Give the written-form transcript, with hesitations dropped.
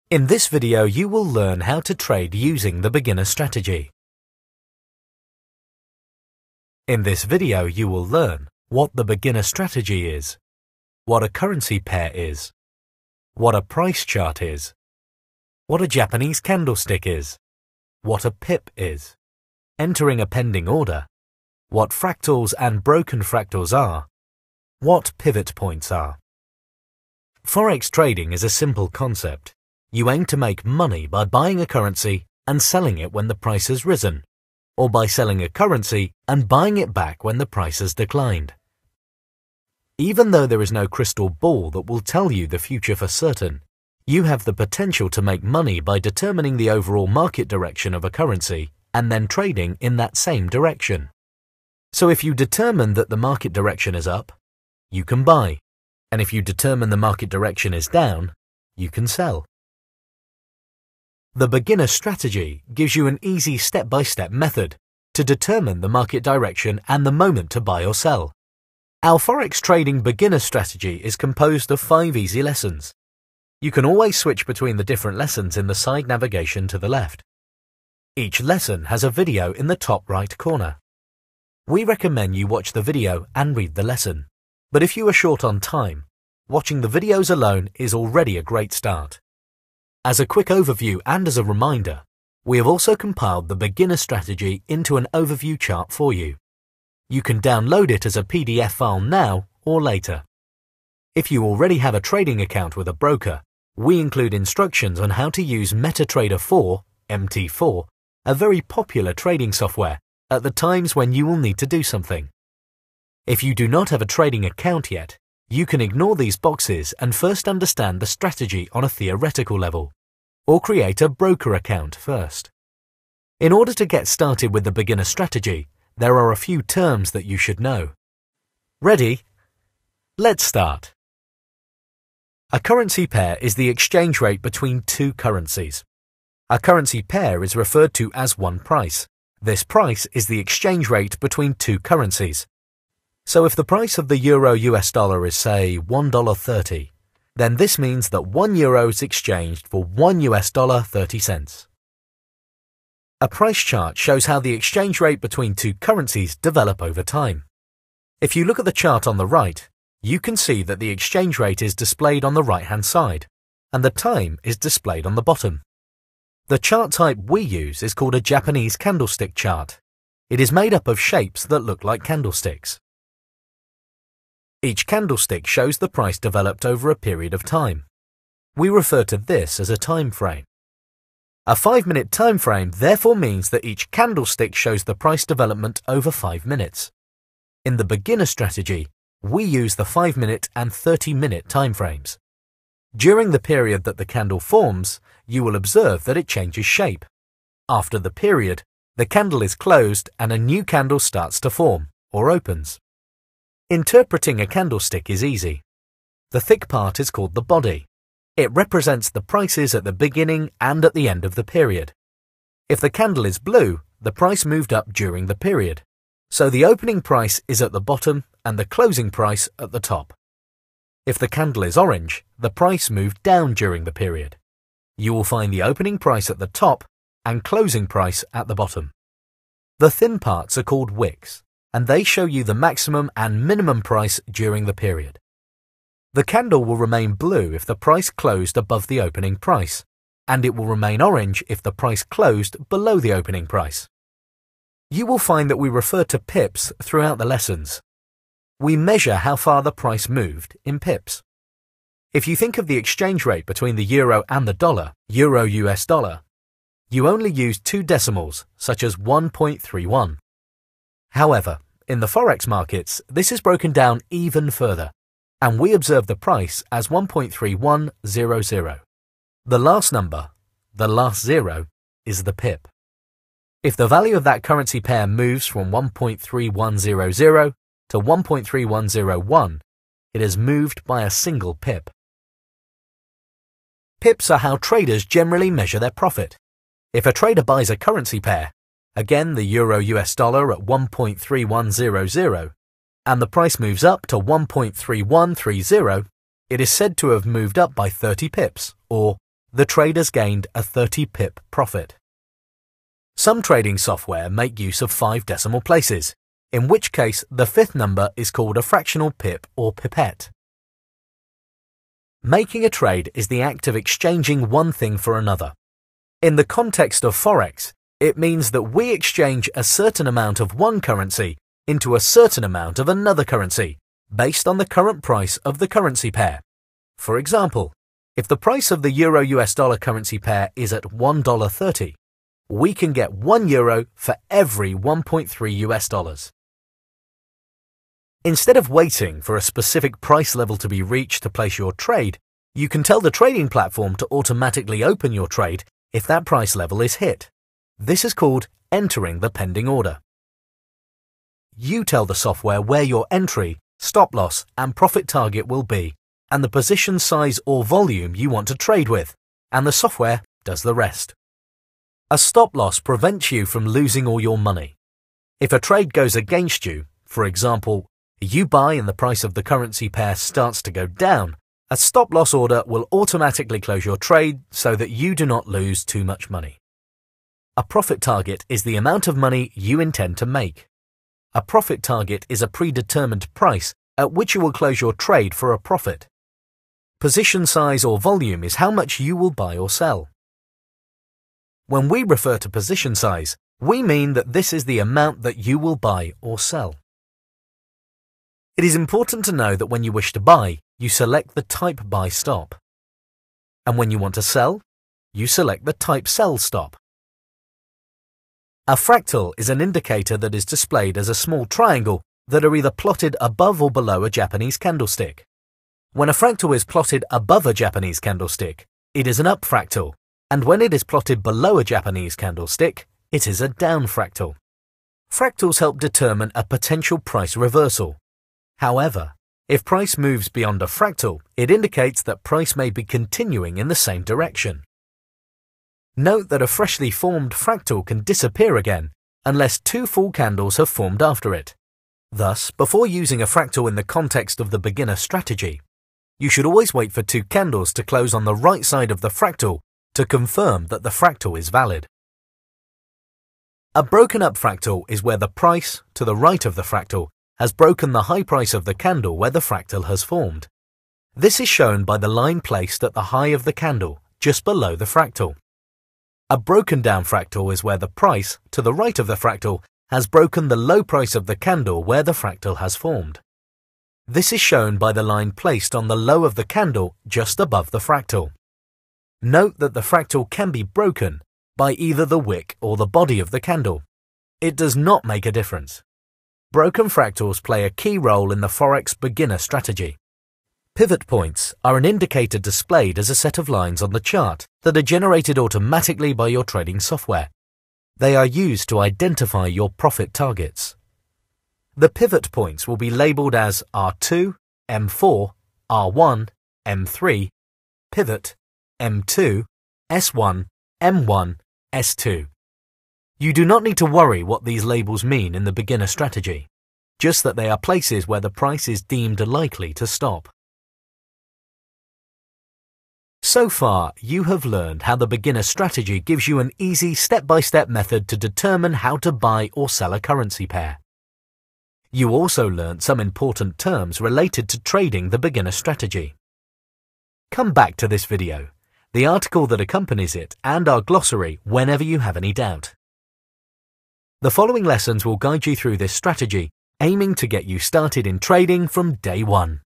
In this video, you will learn how to trade using the beginner strategy. In this video, you will learn what the beginner strategy is, what a currency pair is, what a price chart is, what a Japanese candlestick is, what a pip is, entering a pending order, what fractals and broken fractals are, what pivot points are. Forex trading is a simple concept. You aim to make money by buying a currency and selling it when the price has risen, or by selling a currency and buying it back when the price has declined. Even though there is no crystal ball that will tell you the future for certain, you have the potential to make money by determining the overall market direction of a currency and then trading in that same direction. So if you determine that the market direction is up, you can buy, and if you determine the market direction is down, you can sell. The beginner strategy gives you an easy step-by-step method to determine the market direction and the moment to buy or sell. Our Forex trading beginner strategy is composed of 5 easy lessons. You can always switch between the different lessons in the side navigation to the left. Each lesson has a video in the top right corner. We recommend you watch the video and read the lesson, but if you are short on time, watching the videos alone is already a great start. As a quick overview and as a reminder, we have also compiled the beginner strategy into an overview chart for you. You can download it as a PDF file now or later. If you already have a trading account with a broker, we include instructions on how to use MetaTrader 4, MT4, a very popular trading software, at the times when you will need to do something. If you do not have a trading account yet, you can ignore these boxes and first understand the strategy on a theoretical level, or create a broker account first. In order to get started with the beginner strategy, there are a few terms that you should know. Ready? Let's start. A currency pair is the exchange rate between two currencies. A currency pair is referred to as one price. This price is the exchange rate between two currencies. So if the price of the euro-US dollar is, say, $1.30, then this means that €1 is exchanged for $1 30 cents. A price chart shows how the exchange rate between two currencies develop over time. If you look at the chart on the right, you can see that the exchange rate is displayed on the right-hand side, and the time is displayed on the bottom. The chart type we use is called a Japanese candlestick chart. It is made up of shapes that look like candlesticks. Each candlestick shows the price developed over a period of time. We refer to this as a time frame. A 5-minute time frame therefore means that each candlestick shows the price development over 5 minutes. In the beginner strategy, we use the 5-minute and 30-minute time frames. During the period that the candle forms, you will observe that it changes shape. After the period, the candle is closed and a new candle starts to form, or opens. Interpreting a candlestick is easy. The thick part is called the body. It represents the prices at the beginning and at the end of the period. If the candle is blue, the price moved up during the period. So the opening price is at the bottom and the closing price at the top. If the candle is orange, the price moved down during the period. You will find the opening price at the top and closing price at the bottom. The thin parts are called wicks, and they show you the maximum and minimum price during the period. The candle will remain blue if the price closed above the opening price, and it will remain orange if the price closed below the opening price. You will find that we refer to pips throughout the lessons. We measure how far the price moved in pips. If you think of the exchange rate between the euro and the dollar, euro-US dollar, you only use 2 decimals, such as 1.31. However, in the Forex markets, this is broken down even further, and we observe the price as 1.3100. The last number, the last zero, is the pip. If the value of that currency pair moves from 1.3100 to 1.3101, it has moved by a single pip. Pips are how traders generally measure their profit. If a trader buys a currency pair, again the euro-US dollar at 1.3100, and the price moves up to 1.3130, it is said to have moved up by 30 pips, or the trader's gained a 30 pip profit. Some trading software make use of 5 decimal places, in which case the 5th number is called a fractional pip or pipette. Making a trade is the act of exchanging one thing for another. In the context of Forex, it means that we exchange a certain amount of one currency into a certain amount of another currency, based on the current price of the currency pair. For example, if the price of the Euro-US dollar currency pair is at $1.30, we can get €1 for every 1.3 US dollars. Instead of waiting for a specific price level to be reached to place your trade, you can tell the trading platform to automatically open your trade if that price level is hit. This is called entering the pending order. You tell the software where your entry, stop loss, and profit target will be, and the position size or volume you want to trade with, and the software does the rest. A stop loss prevents you from losing all your money. If a trade goes against you, for example, you buy and the price of the currency pair starts to go down, a stop loss order will automatically close your trade so that you do not lose too much money. A profit target is the amount of money you intend to make. A profit target is a predetermined price at which you will close your trade for a profit. Position size or volume is how much you will buy or sell. When we refer to position size, we mean that this is the amount that you will buy or sell. It is important to know that when you wish to buy, you select the type buy stop. And when you want to sell, you select the type sell stop. A fractal is an indicator that is displayed as a small triangle that are either plotted above or below a Japanese candlestick. When a fractal is plotted above a Japanese candlestick, it is an up fractal, and when it is plotted below a Japanese candlestick, it is a down fractal. Fractals help determine a potential price reversal. However, if price moves beyond a fractal, it indicates that price may be continuing in the same direction. Note that a freshly formed fractal can disappear again unless 2 full candles have formed after it. Thus, before using a fractal in the context of the beginner strategy, you should always wait for 2 candles to close on the right side of the fractal to confirm that the fractal is valid. A broken up fractal is where the price, to the right of the fractal, has broken the high price of the candle where the fractal has formed. This is shown by the line placed at the high of the candle, just below the fractal. A broken down fractal is where the price, to the right of the fractal, has broken the low price of the candle where the fractal has formed. This is shown by the line placed on the low of the candle just above the fractal. Note that the fractal can be broken by either the wick or the body of the candle. It does not make a difference. Broken fractals play a key role in the Forex beginner strategy. Pivot points are an indicator displayed as a set of lines on the chart that are generated automatically by your trading software. They are used to identify your profit targets. The pivot points will be labeled as R2, M4, R1, M3, pivot, M2, S1, M1, S2. You do not need to worry what these labels mean in the beginner strategy, just that they are places where the price is deemed likely to stop. So far, you have learned how the beginner strategy gives you an easy step-by-step method to determine how to buy or sell a currency pair. You also learned some important terms related to trading the beginner strategy. Come back to this video, the article that accompanies it, and our glossary whenever you have any doubt. The following lessons will guide you through this strategy, aiming to get you started in trading from day one.